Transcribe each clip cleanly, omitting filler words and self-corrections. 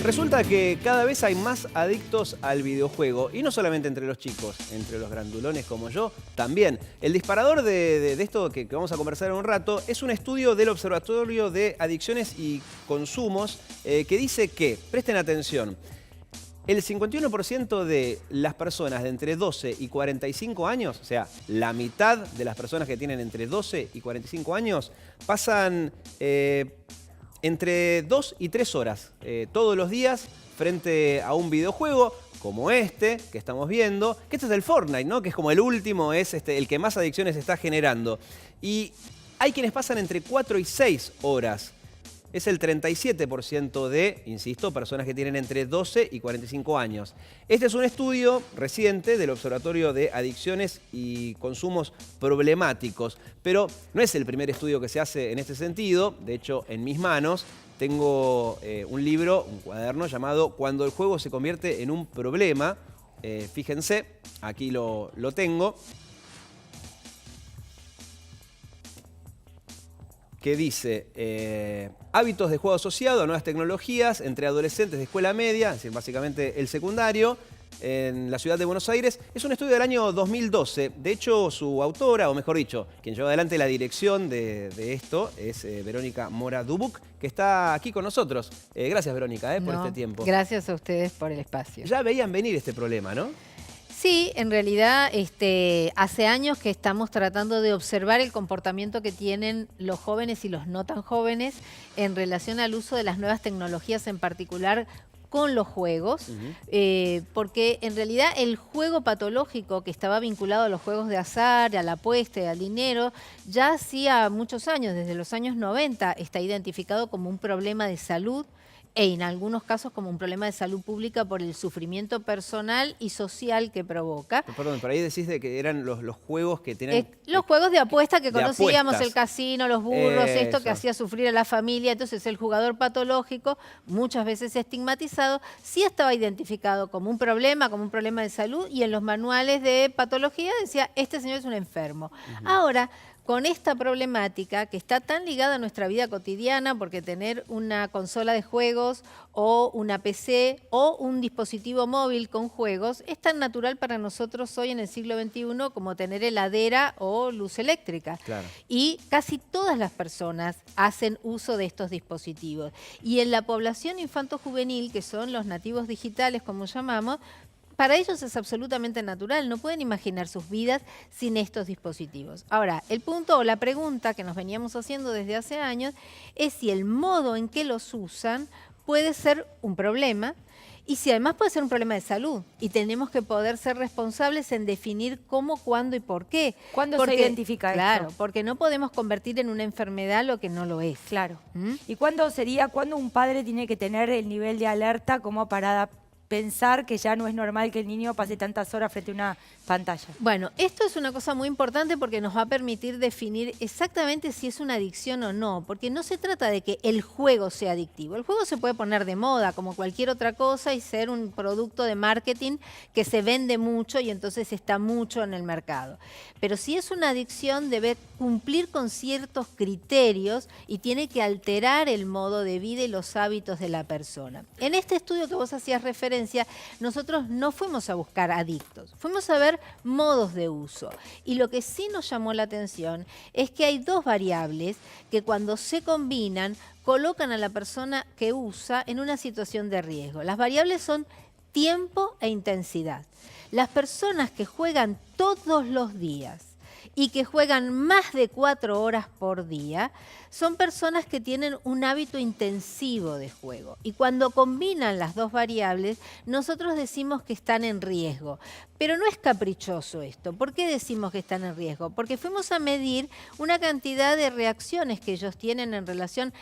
Resulta que cada vez hay más adictos al videojuego, y no solamente entre los chicos, entre los grandulones como yo, también. El disparador de esto que vamos a conversar en un rato es un estudio del Observatorio de Adicciones y Consumos que dice que, presten atención, el 51% de las personas de entre 12 y 45 años, o sea, la mitad de las personas que tienen entre 12 y 45 años, pasan entre 2 y 3 horas todos los días frente a un videojuego como este que estamos viendo, que este es el Fortnite, ¿no? Que es como el último, es el que más adicciones está generando. Y hay quienes pasan entre 4 y 6 horas. Es el 37% de, insisto, personas que tienen entre 12 y 45 años. Este es un estudio reciente del Observatorio de Adicciones y Consumos Problemáticos, pero no es el primer estudio que se hace en este sentido. De hecho, en mis manos tengo un libro, un cuaderno llamado Cuando el juego se convierte en un problema. Fíjense, aquí lo tengo. Que dice hábitos de juego asociado a nuevas tecnologías entre adolescentes de escuela media, es decir, básicamente el secundario, en la ciudad de Buenos Aires. Es un estudio del año 2012. De hecho, su autora, o mejor dicho, quien lleva adelante la dirección de esto, es Verónica Mora Dubuc, que está aquí con nosotros. Gracias, Verónica, por este tiempo. Gracias a ustedes por el espacio. Ya veían venir este problema, ¿no? Sí, en realidad hace años que estamos tratando de observar el comportamiento que tienen los jóvenes y los no tan jóvenes en relación al uso de las nuevas tecnologías, en particular con los juegos, porque en realidad el juego patológico que estaba vinculado a los juegos de azar, a la apuesta y al dinero, ya hacía muchos años, desde los años 90, está identificado como un problema de salud, e en algunos casos como un problema de salud pública por el sufrimiento personal y social que provoca. Perdón, por ahí decís de que eran los juegos que tienen... los juegos de apuesta que conocíamos, apuestas. el casino, los burros, esto que Eso. hacía sufrir a la familia. Entonces el jugador patológico, muchas veces estigmatizado, sí estaba identificado como un problema de salud, y en los manuales de patología decía, este señor es un enfermo. Ahora, con esta problemática que está tan ligada a nuestra vida cotidiana, porque tener una consola de juegos o una PC o un dispositivo móvil con juegos es tan natural para nosotros hoy en el siglo XXI como tener heladera o luz eléctrica. Claro. Y casi todas las personas hacen uso de estos dispositivos. Y en la población infanto-juvenil, que son los nativos digitales, como llamamos, para ellos es absolutamente natural, no pueden imaginar sus vidas sin estos dispositivos. Ahora, el punto o la pregunta que nos veníamos haciendo desde hace años es si el modo en que los usan puede ser un problema, y si además puede ser un problema de salud, y tenemos que poder ser responsables en definir cómo, cuándo y por qué. ¿Cuándo se identifica esto? Claro, porque no podemos convertir en una enfermedad lo que no lo es. Claro. ¿Y cuándo un padre tiene que tener el nivel de alerta como para pensar que ya no es normal que el niño pase tantas horas frente a una pantalla? Bueno, esto es una cosa muy importante porque nos va a permitir definir exactamente si es una adicción o no, porque no se trata de que el juego sea adictivo. El juego se puede poner de moda como cualquier otra cosa y ser un producto de marketing que se vende mucho y entonces está mucho en el mercado. Pero si es una adicción, debe cumplir con ciertos criterios y tiene que alterar el modo de vida y los hábitos de la persona. En este estudio que vos hacías referencia, nosotros no fuimos a buscar adictos, fuimos a ver modos de uso. Y lo que sí nos llamó la atención es que hay dos variables que cuando se combinan colocan a la persona que usa en una situación de riesgo. Las variables son tiempo e intensidad. Las personas que juegan todos los días y que juegan más de 4 horas por día, son personas que tienen un hábito intensivo de juego. Y cuando combinan las dos variables, nosotros decimos que están en riesgo. Pero no es caprichoso esto. ¿Por qué decimos que están en riesgo? Porque fuimos a medir una cantidad de reacciones que ellos tienen en relación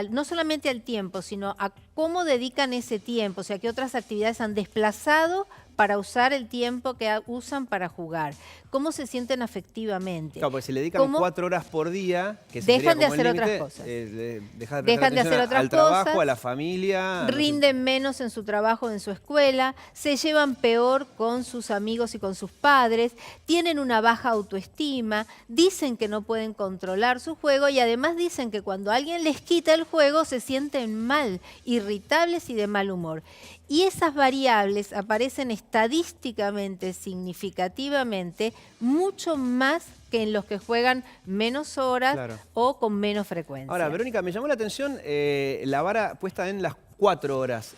no solamente al tiempo, sino a cómo dedican ese tiempo, o sea, qué otras actividades han desplazado para usar el tiempo que usan para jugar, cómo se sienten afectivamente. Claro, porque si le dedican 4 horas por día, que dejan de hacer otras cosas. Dejan de hacer otras cosas, al trabajo, a la familia. Rinden menos en su trabajo, en su escuela, se llevan peor con sus amigos y con sus padres, tienen una baja autoestima, dicen que no pueden controlar su juego y además dicen que cuando alguien les quita el juego se sienten mal, irritables y de mal humor. Y esas variables aparecen estadísticamente, significativamente, mucho más que en los que juegan menos horas o con menos frecuencia. Ahora, Verónica, me llamó la atención la vara puesta en las 4 horas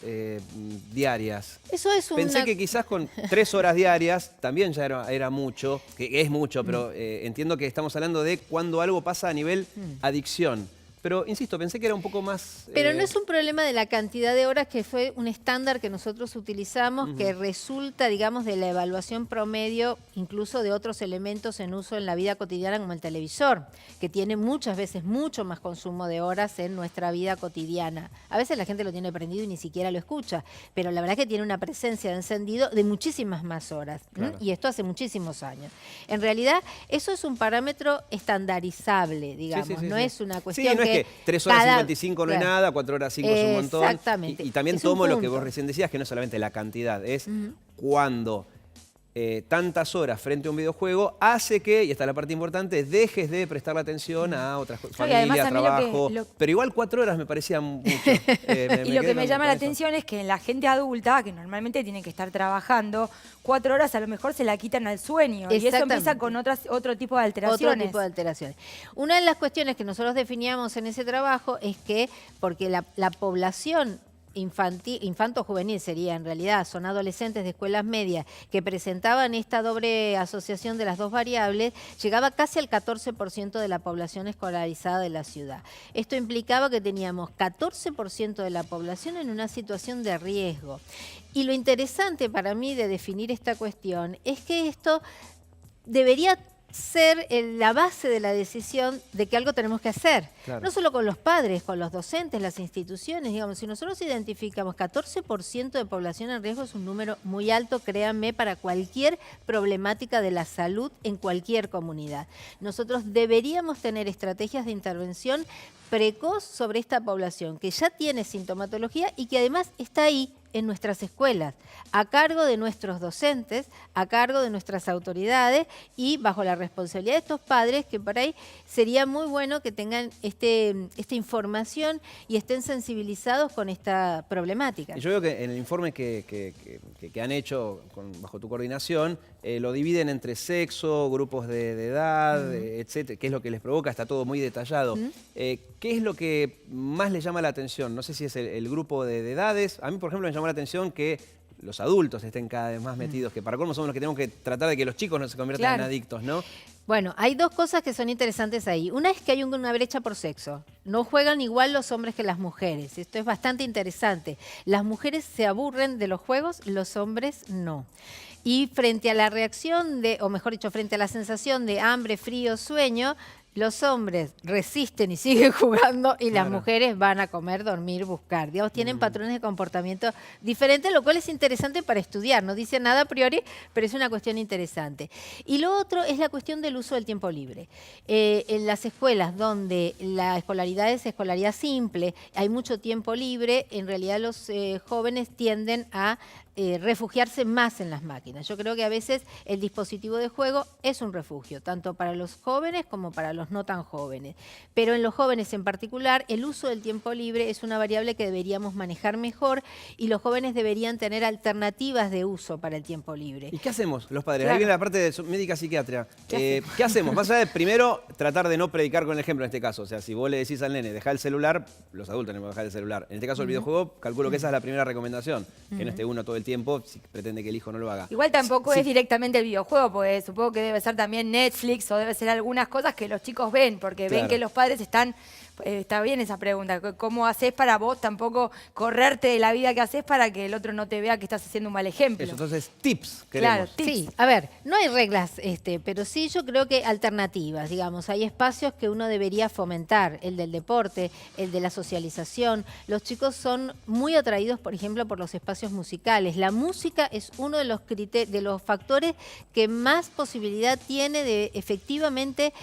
diarias. Eso es Pensé que quizás con 3 horas diarias también ya era mucho, que es mucho, pero entiendo que estamos hablando de cuando algo pasa a nivel adicción. Pero, insisto, pensé que era un poco más... Pero no es un problema de la cantidad de horas, que fue un estándar que nosotros utilizamos, que resulta, digamos, de la evaluación promedio, incluso de otros elementos en uso en la vida cotidiana, como el televisor, que tiene muchas veces mucho más consumo de horas en nuestra vida cotidiana. A veces la gente lo tiene prendido y ni siquiera lo escucha, pero la verdad es que tiene una presencia de encendido de muchísimas más horas. Y esto hace muchísimos años. En realidad, eso es un parámetro estandarizable, digamos, no es una cuestión que 3 horas 55 no es nada, 4 horas 5 es un montón. Exactamente. Y también tomo lo que vos recién decías, que no es solamente la cantidad, es cuando tantas horas frente a un videojuego hace que, y esta es la parte importante, dejes de prestarle atención a otras cosas, familia, trabajo. Pero igual 4 horas me parecía mucho. Y lo que me llama la atención es que en la gente adulta, que normalmente tiene que estar trabajando, 4 horas a lo mejor se la quitan al sueño. Y eso empieza con otro tipo de alteraciones. Otro tipo de alteraciones. Una de las cuestiones que nosotros definíamos en ese trabajo es que, porque la población infanto-juvenil sería en realidad, son adolescentes de escuelas medias que presentaban esta doble asociación de las dos variables, llegaba casi al 14% de la población escolarizada de la ciudad. Esto implicaba que teníamos 14% de la población en una situación de riesgo. Y lo interesante para mí de definir esta cuestión es que esto debería ser la base de la decisión de que algo tenemos que hacer. Claro. No solo con los padres, con los docentes, las instituciones. Digamos, si nosotros identificamos 14% de población en riesgo, es un número muy alto, créanme, para cualquier problemática de la salud en cualquier comunidad. Nosotros deberíamos tener estrategias de intervención precoz sobre esta población que ya tiene sintomatología y que además está ahí en nuestras escuelas, a cargo de nuestros docentes, a cargo de nuestras autoridades y bajo la responsabilidad de estos padres, que por ahí sería muy bueno que tengan esta información y estén sensibilizados con esta problemática. Yo veo que en el informe que han hecho bajo tu coordinación, lo dividen entre sexo, grupos de edad, etcétera, qué es lo que les provoca, está todo muy detallado. ¿Qué es lo que más les llama la atención? No sé si es el grupo de edades. A mí, por ejemplo, me llamó la atención que los adultos estén cada vez más metidos, que para colmo somos los que tenemos que tratar de que los chicos no se conviertan en adictos, ¿no? Bueno, hay dos cosas que son interesantes ahí. Una es que hay una brecha por sexo. No juegan igual los hombres que las mujeres. Esto es bastante interesante. Las mujeres se aburren de los juegos, los hombres no. Y frente a la reacción o mejor dicho, frente a la sensación de hambre, frío, sueño, los hombres resisten y siguen jugando y las mujeres van a comer, dormir, buscar. Digamos, tienen patrones de comportamiento diferentes, lo cual es interesante para estudiar. No dice nada a priori, pero es una cuestión interesante. Y lo otro es la cuestión del uso del tiempo libre. En las escuelas donde la escolaridad es escolaridad simple, hay mucho tiempo libre, en realidad los jóvenes tienden a refugiarse más en las máquinas. Yo creo que a veces el dispositivo de juego es un refugio, tanto para los jóvenes como para los no tan jóvenes. Pero en los jóvenes en particular, el uso del tiempo libre es una variable que deberíamos manejar mejor y los jóvenes deberían tener alternativas de uso para el tiempo libre. ¿Y qué hacemos los padres? Ahí viene la parte de médica psiquiatría. ¿Qué hacemos? Más allá de, primero, tratar de no predicar con el ejemplo en este caso. O sea, si vos le decís al nene, dejá el celular, los adultos tenemos que dejar el celular. En este caso, el videojuego, calculo que esa es la primera recomendación. Que no esté uno todo el tiempo si pretende que el hijo no lo haga. Igual tampoco es directamente el videojuego, porque supongo que debe ser también Netflix o debe ser algunas cosas que los chicos ven, porque ven que los padres están... Está bien esa pregunta. ¿Cómo haces para vos tampoco correrte de la vida que haces para que el otro no te vea que estás haciendo un mal ejemplo? Eso, entonces, tips queremos. Claro, tips. Sí, a ver, no hay reglas, pero sí yo creo que alternativas, digamos. Hay espacios que uno debería fomentar, el del deporte, el de la socialización. Los chicos son muy atraídos, por ejemplo, por los espacios musicales. deportes, la música es uno de los factores que más posibilidad tiene de efectivamente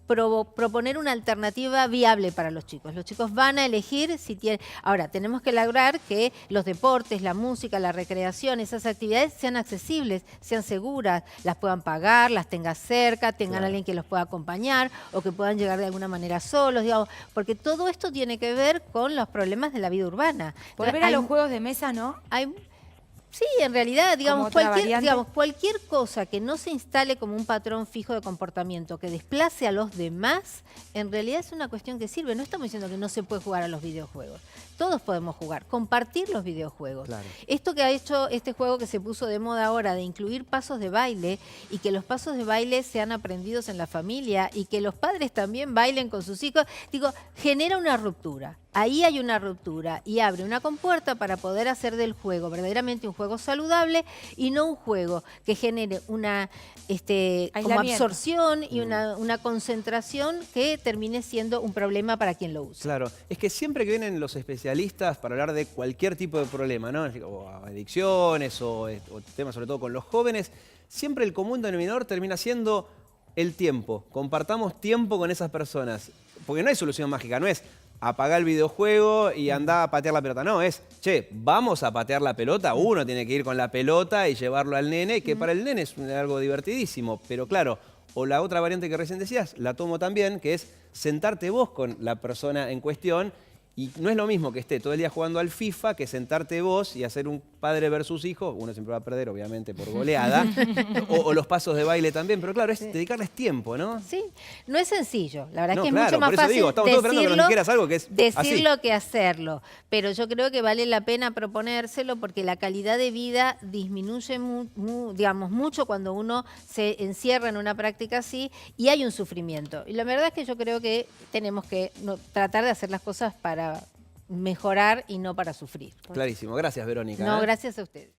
proponer una alternativa viable para los chicos. Los chicos van a elegir si tienen... Ahora, tenemos que lograr que los deportes, la música, la recreación, esas actividades sean accesibles, sean seguras, las puedan pagar, las tengan cerca, tengan alguien que los pueda acompañar o que puedan llegar de alguna manera solos, digamos, porque todo esto tiene que ver con los problemas de la vida urbana. Volver a los juegos de mesa, ¿no? Sí, en realidad, digamos, ¿Como cualquier cosa que no se instale como un patrón fijo de comportamiento, que desplace a los demás, en realidad es una cuestión que sirve. No estamos diciendo que no se puede jugar a los videojuegos. Todos podemos jugar, compartir los videojuegos. Claro. Esto que ha hecho este juego que se puso de moda ahora, de incluir pasos de baile y que los pasos de baile sean aprendidos en la familia y que los padres también bailen con sus hijos, digo, genera una ruptura. Ahí hay una ruptura y abre una compuerta para poder hacer del juego verdaderamente un juego saludable y no un juego que genere una como absorción y una concentración que termine siendo un problema para quien lo usa. Claro, es que siempre que vienen los especialistas para hablar de cualquier tipo de problema, ¿no? O adicciones o temas sobre todo con los jóvenes, siempre el común denominador termina siendo el tiempo. Compartamos tiempo con esas personas, porque no hay solución mágica, no es apagar el videojuego y andar a patear la pelota. No, es, che, vamos a patear la pelota. Uno tiene que ir con la pelota y llevarlo al nene, que para el nene es algo divertidísimo. Pero claro, o la otra variante que recién decías, la tomo también, que es sentarte vos con la persona en cuestión. Y no es lo mismo que esté todo el día jugando al FIFA que sentarte vos y hacer un padre versus hijo. Uno siempre va a perder, obviamente, por goleada. o los pasos de baile también. Pero claro, es dedicarles tiempo, ¿no? Sí, no es sencillo. La verdad es que claro, es mucho más por eso fácil digo, estamos todos esperando que nos dijeras algo que es decirlo así. que hacerlo. Pero yo creo que vale la pena proponérselo porque la calidad de vida disminuye digamos, mucho cuando uno se encierra en una práctica así y hay un sufrimiento. Y la verdad es que yo creo que tenemos que tratar de hacer las cosas para mejorar y no para sufrir. Clarísimo. Gracias, Verónica. No, gracias a ustedes.